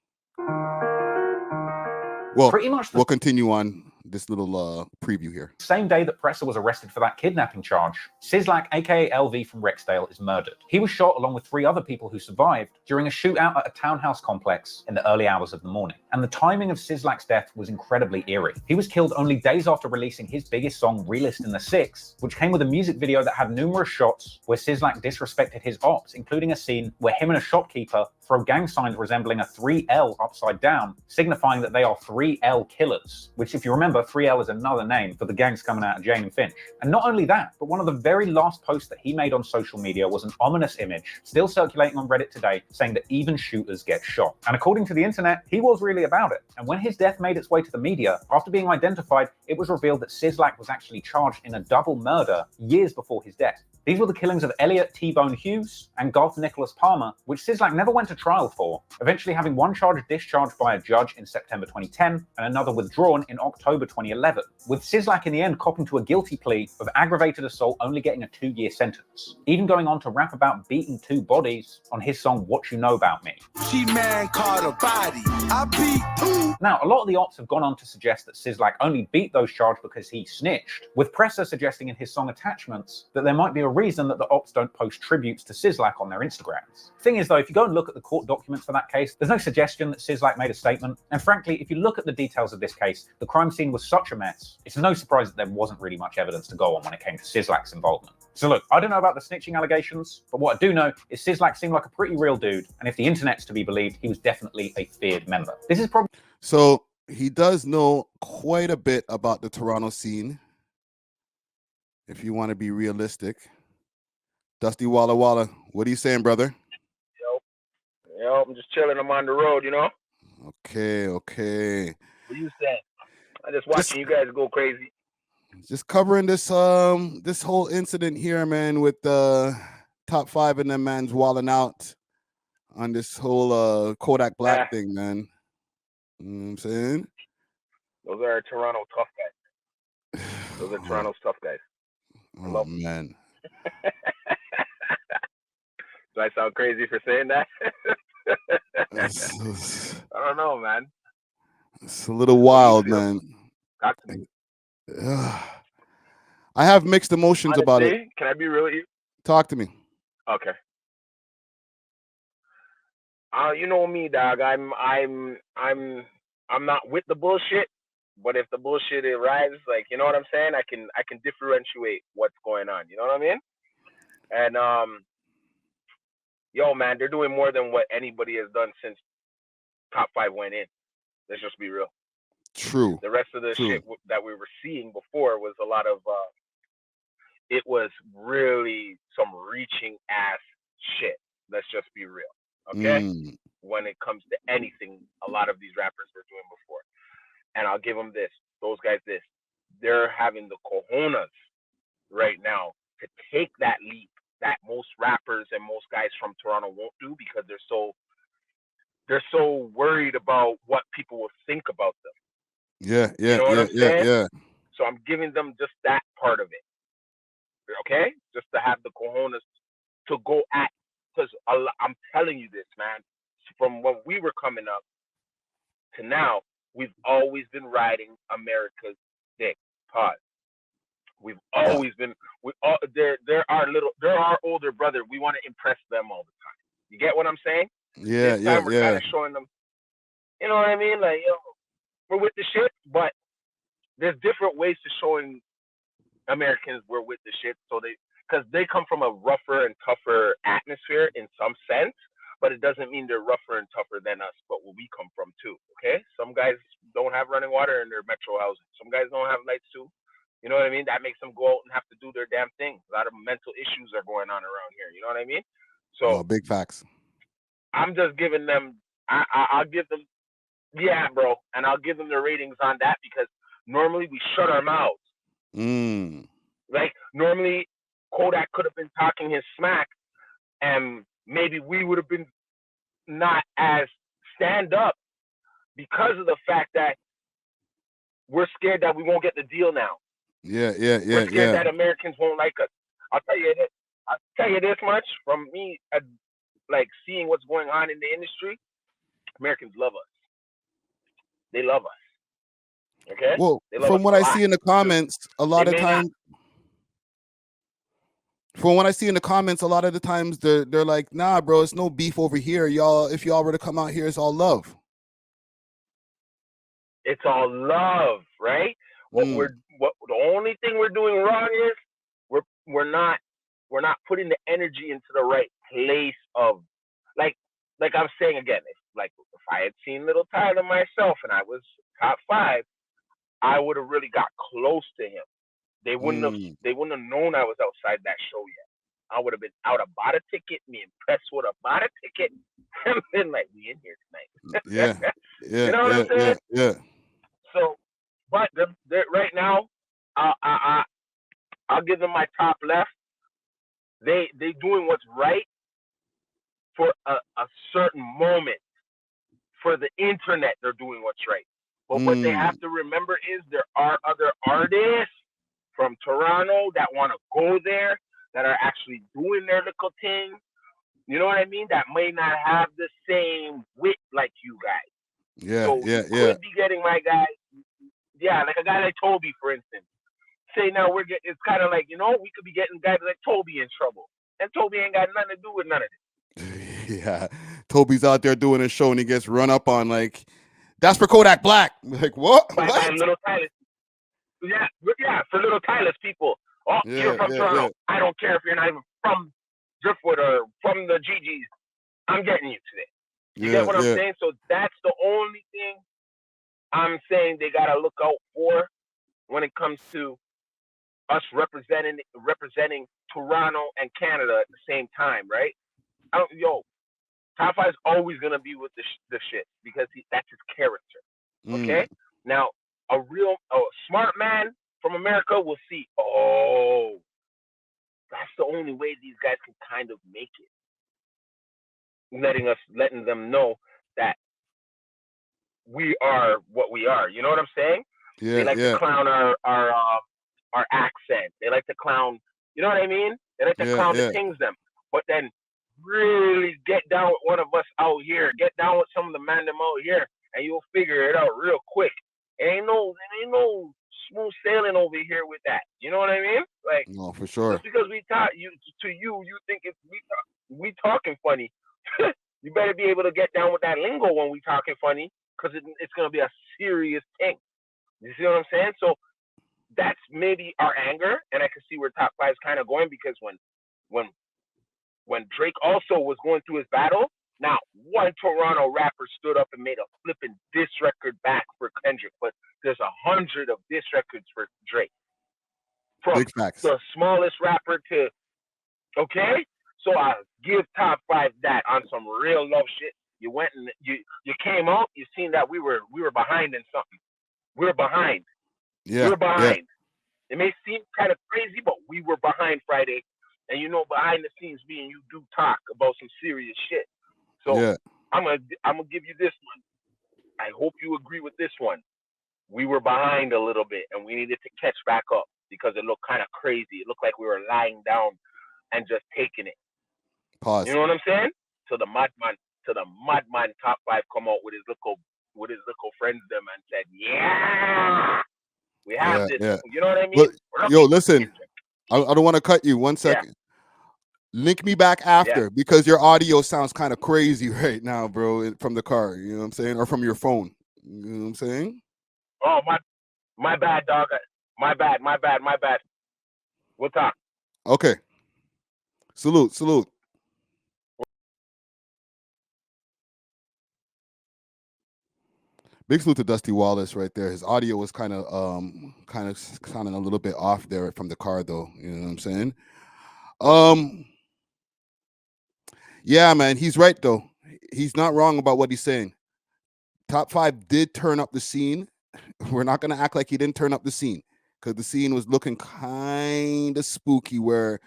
Well, pretty much we'll continue on this little preview here. Same day that Pressa was arrested for that kidnapping charge, Sislak, aka LV from Rexdale, is murdered. He was shot along with 3 other people who survived during a shootout at a townhouse complex in the early hours of the morning. And the timing of Sislak's death was incredibly eerie. He was killed only days after releasing his biggest song, Realist in the Six, which came with a music video that had numerous shots where Sislak disrespected his ops, including a scene where him and a shopkeeper throw gang signs resembling a 3L upside down, signifying that they are 3L killers, which, if you remember, 3L is another name for the gangs coming out of Jane and Finch. And not only that, but one of the very last posts that he made on social media was an ominous image, still circulating on Reddit today, saying that even shooters get shot. And according to the internet, he was really about it. And when his death made its way to the media, after being identified, it was revealed that Sislak was actually charged in a double murder years before his death. These were the killings of Elliot T-Bone Hughes and Garth Nicholas Palmer, which Sislak never went to trial for, eventually having one charge discharged by a judge in September 2010 and another withdrawn in October 2011, with Sislak in the end copping to a guilty plea of aggravated assault only getting a 2-year sentence, even going on to rap about beating 2 bodies on his song What You Know About Me. She man caught a body, I beat 2. Now, a lot of the ops have gone on to suggest that Sislak only beat those charged because he snitched, with Pressa suggesting in his song Attachments that there might be a reason that the ops don't post tributes to Sislak on their Instagrams. Thing is though, if you go and look at the court documents for that case, there's no suggestion that Sislak made a statement, and frankly, if you look at the details of this case, the crime scene was such a mess, it's no surprise that there wasn't really much evidence to go on when it came to Sislak's involvement. So look, I don't know about the snitching allegations, but what I do know is Sislak seemed like a pretty real dude, and if the internet's to be believed, he was definitely a feared member. This is probably... So he does know quite a bit about the Toronto scene, if you want to be realistic. Dusty Walla Walla, what are you saying, brother? Yo, I'm just chilling. I'm on the road, you know? Okay. What are you saying? I'm just watching you guys go crazy. Just covering this this whole incident here, man, with Top 5 and them man's walling out on this whole Kodak Black thing, man. You know what I'm saying? Those are Toronto tough guys. Those are Toronto's tough guys. Oh, man. Do I sound crazy for saying that? I don't know, man. It's a little wild, man. Got to be. I have mixed emotions about it. Can I be real with you? Talk to me. Okay. You know me, dog. I'm not with the bullshit, but if the bullshit arrives, like, you know what I'm saying, I can differentiate what's going on. You know what I mean? And yo, man, they're doing more than what anybody has done since Top 5 went in. Let's just be real. True. The rest of the shit that we were seeing before was a lot of it was really some reaching ass shit. Let's just be real. Okay? When it comes to anything a lot of these rappers were doing before. And I'll give them this, those guys this. They're having the cojones right now to take that leap that most rappers and most guys from Toronto won't do because they're so worried about what people will think about them. Yeah. You know what I'm saying? So I'm giving them just that part of it. Okay? Just to have the cojones to go at, because I'm telling you this, man, from when we were coming up to now, we've always been riding America's dick. Pause. We've always been. They're our older brother. We want to impress them all the time. You get what I'm saying? Yeah, this time we're kind of showing them. You know what I mean? Like, yo, we're with the shit, but there's different ways to showing Americans we're with the shit. So because they come from a rougher and tougher atmosphere in some sense, but it doesn't mean they're rougher and tougher than us. But where we come from too. Okay? Some guys don't have running water in their metro housing. Some guys don't have lights too. You know what I mean? That makes them go out and have to do their damn thing. A lot of mental issues are going on around here. You know what I mean? So big facts. I'm just giving them. I'll give them, yeah, bro, and I'll give them the ratings on that because normally we shut our mouths. Like normally, Kodak could have been talking his smack, and maybe we would have been not as stand up because of the fact that we're scared that we won't get the deal now. Yeah. We're scared that Americans won't like us. I'll tell you this much from me, like seeing what's going on in the industry. Americans love us. They love us. Okay. Well, They love from us what a I lot. see in the comments, a lot of times. From what I see in the comments, a lot of the times they're like, nah, bro, it's no beef over here. Y'all, if y'all were to come out here, it's all love. It's all love, right? What the only thing we're doing wrong is we're not putting the energy into the right place of like I'm saying again, if I had seen Little Tyler myself and I was top 5, I would have really got close to him. They wouldn't have known I was outside that show yet. I would have been out, bought a ticket. Me and Press would have bought a ticket and been like, we in here tonight. Yeah. You know what I'm saying? Yeah. So, but right now, I'll give them my top left. They doing what's right for a certain moment. For the internet, they're doing what's right. But what they have to remember is there are other artists from Toronto that want to go there, that are actually doing their little thing. You know what I mean? That may not have the same wit like you guys. Yeah. Could be getting my guy. Yeah, like a guy like Toby, for instance. Say now it's kind of like, we could be getting guys like Toby in trouble. And Toby ain't got nothing to do with none of this. Yeah. Toby's out there doing a show and he gets run up on like, that's for Kodak Black. Like, what? By Little Tyler. Yeah, for Little Tyler's people. Oh, you're from Toronto. I don't care if you're not even from Driftwood or from the GGs. I'm getting you today. You get what I'm saying? So that's the only thing I'm saying they gotta look out for when it comes to us representing Toronto and Canada at the same time, right? Top 5 is always gonna be with the shit because that's his character. Okay. Now a smart man from America will see. Oh, that's the only way these guys can kind of make it. Letting them know that we are what we are. You know what I'm saying? Yeah. They like to clown our accent. They like to clown. You know what I mean? They like to clown the things them. But then really get down with one of us out here. Get down with some of the man them out here, and you'll figure it out real quick. Ain't no smooth sailing over here with that. You know what I mean? Like, no, for sure. Just because we talk you think we talking funny. You better be able to get down with that lingo when we talking funny, because it's gonna be a serious thing. You see what I'm saying? So that's maybe our anger, and I can see where Top 5 is kind of going, because when Drake also was going through his battle, now one Toronto rapper stood up and made a flipping diss record back for Kendrick, but there's 100 of diss records for Drake. From the smallest rapper to, okay? So I give Top 5 that on some real love shit. You went and you came out, you seen that we were behind in something. We were behind. Yeah. We were behind. It may seem kind of crazy, but we were behind Friday. And behind the scenes, me and you do talk about some serious shit. So I'm gonna give you this one. I hope you agree with this one. We were behind a little bit, and we needed to catch back up because it looked kind of crazy. It looked like we were lying down and just taking it. Pause. You know what I'm saying? So the madman Top 5 come out with his little friends them and said, "Yeah, we have this." Yeah. You know what I mean? Yo, listen. I don't want to cut you. 1 second. Yeah. Link me back after because your audio sounds kind of crazy right now, bro, from the car. You know what I'm saying? Or from your phone. You know what I'm saying? Oh, my bad, dog. My bad. We'll talk. Okay. Salute. Big salute to Dusty Wallace right there. His audio was kind of a little bit off there from the car, though. You know what I'm saying? Yeah, man, he's right though. He's not wrong about what he's saying. Top 5 did turn up the scene. We're not gonna act like he didn't turn up the scene, because the scene was looking kind of spooky, where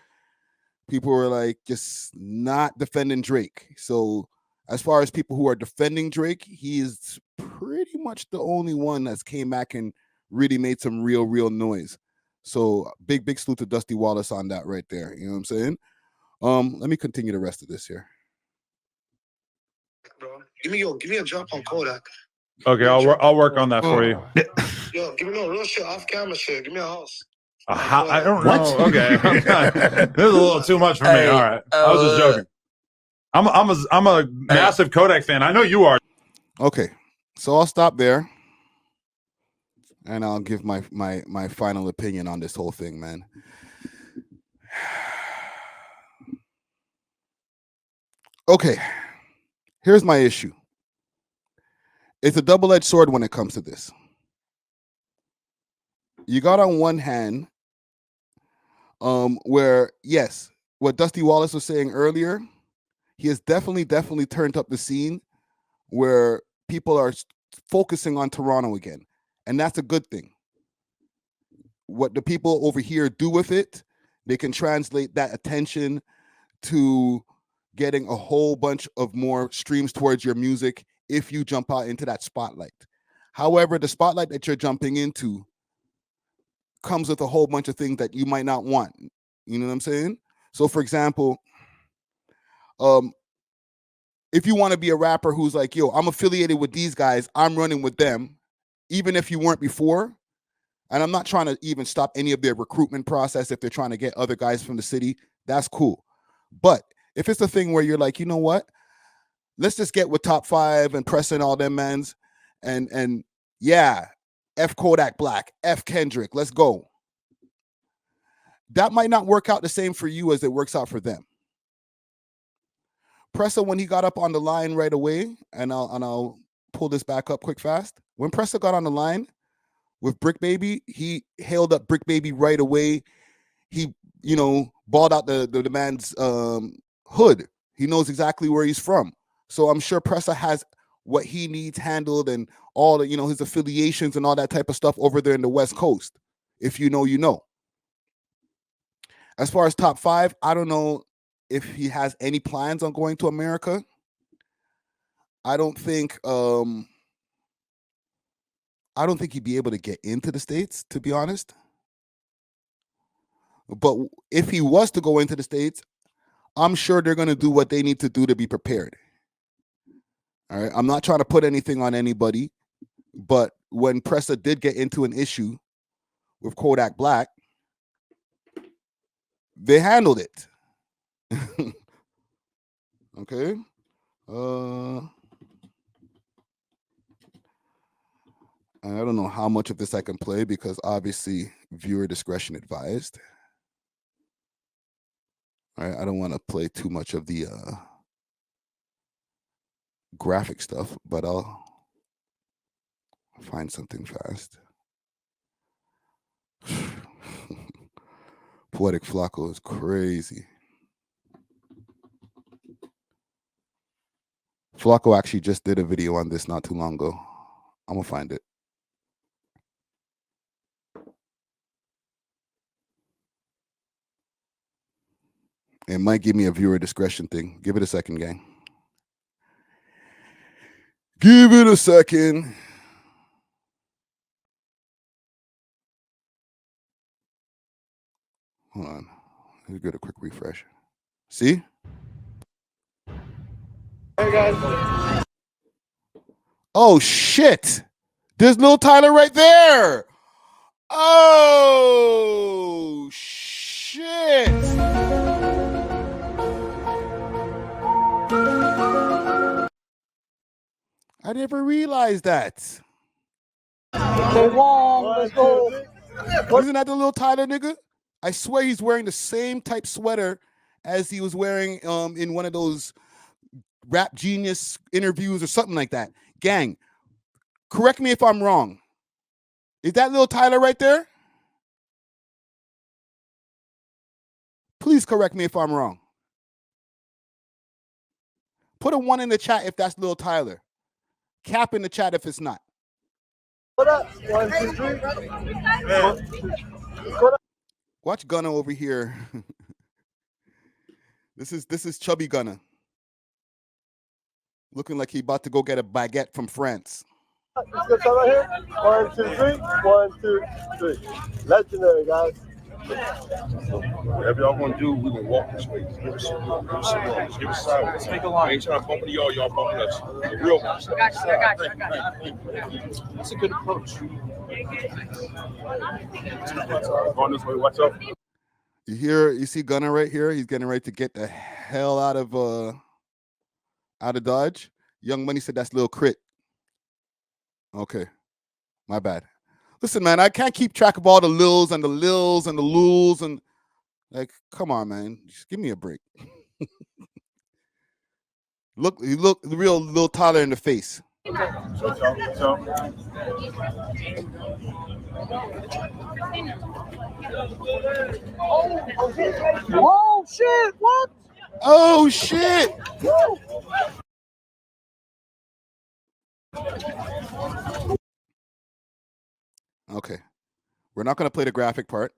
people were like just not defending Drake. So as far as people who are defending Drake, he is pretty much the only one that's came back and really made some real noise. So big salute to Dusty Wallace on that right there. You know what I'm saying? Let me continue the rest of this here. Bro, give me a drop on Kodak. Okay, I'll work on that for you. Yo, give me no real shit off camera shit. Give me a house. I don't know. Okay, this is a little too much for me. Hey, All right, I was just joking. I'm a massive Kodak fan. I know you are. Okay, so I'll stop there, and I'll give my final opinion on this whole thing, man. Okay, here's my issue. It's a double-edged sword when it comes to this. You got on one hand, where yes, what Dusty Wallace was saying earlier, he has definitely turned up the scene where people are focusing on Toronto again, and that's a good thing. What the people over here do with it, they can translate that attention to getting a whole bunch of more streams towards your music if you jump out into that spotlight. However, the spotlight that you're jumping into comes with a whole bunch of things that you might not want. You know what I'm saying? So for example, if you want to be a rapper who's like, yo, I'm affiliated with these guys, I'm running with them, even if you weren't before, and I'm not trying to even stop any of their recruitment process if they're trying to get other guys from the city, that's cool. But if it's a thing where you're like, you know what, let's just get with Top 5 and Pressa and all them mans, and yeah, F Kodak Black, F Kendrick, let's go. That might not work out the same for you as it works out for them. Pressa, when he got up on the line right away, and I'll pull this back up quick fast. When Pressa got on the line with Brick Baby, he hailed up Brick Baby right away. He, you know, balled out the man's hood. He knows exactly where he's from. So I'm sure Pressa has what he needs handled and all the, you know, his affiliations and all that type of stuff over there in the West Coast. If you know, you know. As far as Top 5, I don't know if he has any plans on going to America. I don't think he'd be able to get into the States, to be honest. But if he was to go into the States, I'm sure they're going to do what they need to do to be prepared. All right. I'm not trying to put anything on anybody, but when Pressa did get into an issue with Kodak Black, they handled it. Okay. I don't know how much of this I can play because obviously viewer discretion advised. All right, I don't want to play too much of the graphic stuff, but I'll find something fast. Poetic Flacco is crazy. Flacco actually just did a video on this not too long ago. I'm gonna find it. It might give me a viewer discretion thing. Give it a second, gang. Give it a second. Hold on. Let's get a quick refresh. See? Hey guys. Oh shit! There's Lil Tyler right there. Oh shit! I never realized that. Let's go. Isn't that the Lil Tyler nigga? I swear he's wearing the same type sweater as he was wearing in one of those Rap Genius interviews or something like that. Gang, correct me if I'm wrong. Is that Lil Tyler right there? Please correct me if I'm wrong. Put a 1 in the chat if that's Lil Tyler. Cap in the chat if it's not. What up? 1, 2, 3. Watch Gunna over here. This is Chubby Gunna. Looking like he about to go get a baguette from France. Let's go right here. 1, 2, 3. 1, 2, 3. Legendary, guys. Whatever y'all gonna do, we gonna walk this way. Give us some room. Give us some room. Give us sideways. Let's make a line. We ain't trying to bump into y'all. Y'all bumping us. The real. I got you. That's a good approach. Going this way. What's up? You see Gunner right here? He's getting ready to get the hell out of Dodge. Young Money said that's Lil Crit. Okay. My bad. Listen, man, I can't keep track of all the Lils and the Lils and the Luls and like, come on, man. Just give me a break. You look the real Lil Tyler in the face. Oh shit! What? Oh shit! Okay. We're not going to play the graphic part.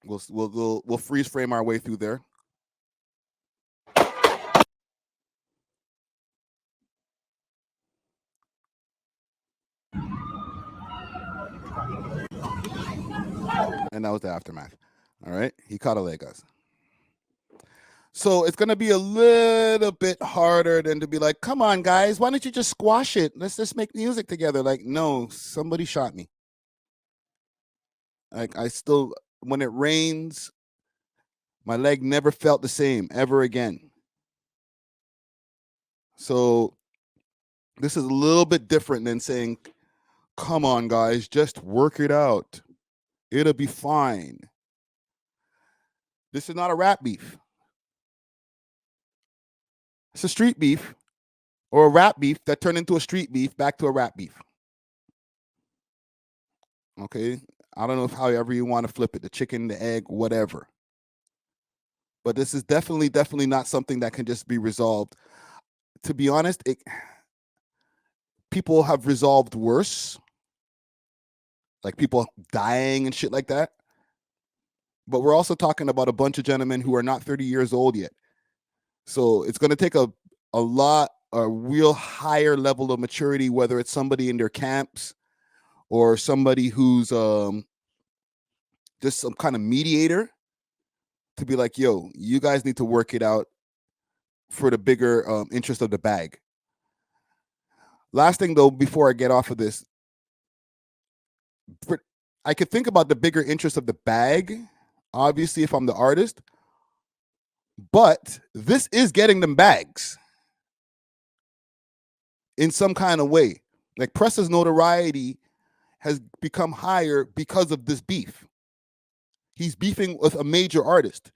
We'll freeze frame our way through there. And that was the aftermath. All right. He caught a leg us. So it's going to be a little bit harder than to be like, come on, guys, why don't you just squash it? Let's just make music together. Like, no, somebody shot me. Like, when it rains, my leg never felt the same ever again. So this is a little bit different than saying, come on, guys, just work it out. It'll be fine. This is not a rap beef. It's a street beef or a rap beef that turned into a street beef back to a rap beef. Okay? I don't know if however you want to flip it, the chicken, the egg, whatever. But this is definitely not something that can just be resolved. To be honest, people have resolved worse. Like people dying and shit like that. But we're also talking about a bunch of gentlemen who are not 30 years old yet. So it's going to take a real higher level of maturity, whether it's somebody in their camps or somebody who's just some kind of mediator to be like, yo, you guys need to work it out for the bigger interest of the bag. Last thing, though, before I get off of this, I could think about the bigger interest of the bag, obviously, if I'm the artist, but this is getting them bags in some kind of way. Like Pressa's notoriety has become higher because of this beef. He's beefing with a major artist.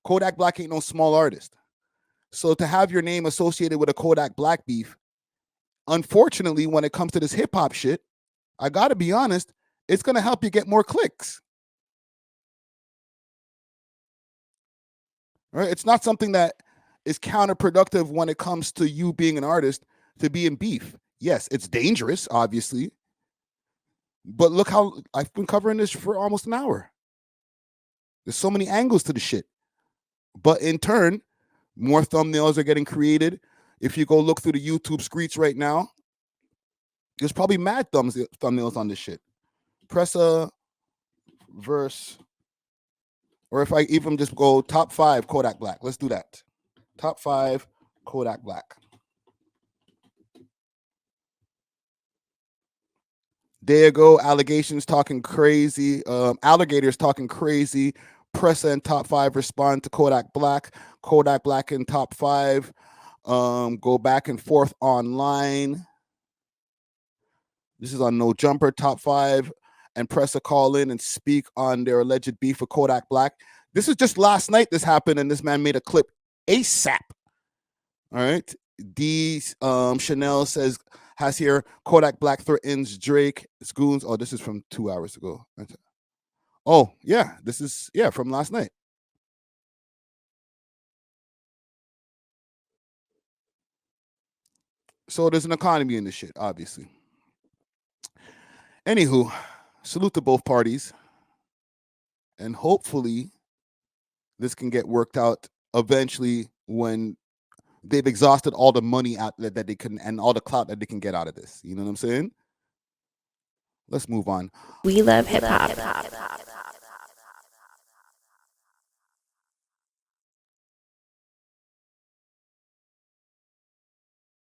Kodak Black ain't no small artist. So to have your name associated with a Kodak Black beef, unfortunately, when it comes to this hip hop shit, I gotta be honest, it's gonna help you get more clicks. Right? It's not something that is counterproductive when it comes to you being an artist to be in beef. Yes, it's dangerous, obviously. But look how I've been covering this for almost an hour. There's so many angles to the shit. But in turn, more thumbnails are getting created. If you go look through the YouTube screeds right now, there's probably mad thumbnails on this shit. Pressa verse, or if I even just go top 5 Kodak Black. Let's do that. Top 5 Kodak Black. There you go. Allegations talking crazy. Alligators talking crazy. Pressa and Top 5 respond to Kodak Black. Kodak Black in Top 5. Go back and forth online. This is on No Jumper. Top 5 and Pressa call in and speak on their alleged beef with Kodak Black. This is just last night this happened, and this man made a clip ASAP. All right. Chanel has here Kodak Black threatens Drake. Goons. Oh, this is from 2 hours ago. Oh, yeah. This is, from last night. So there's an economy in this shit, obviously. Anywho, salute to both parties. And hopefully this can get worked out eventually when they've exhausted all the money out that they can and all the clout that they can get out of this. You know what I'm saying? Let's move on. We love hip hop.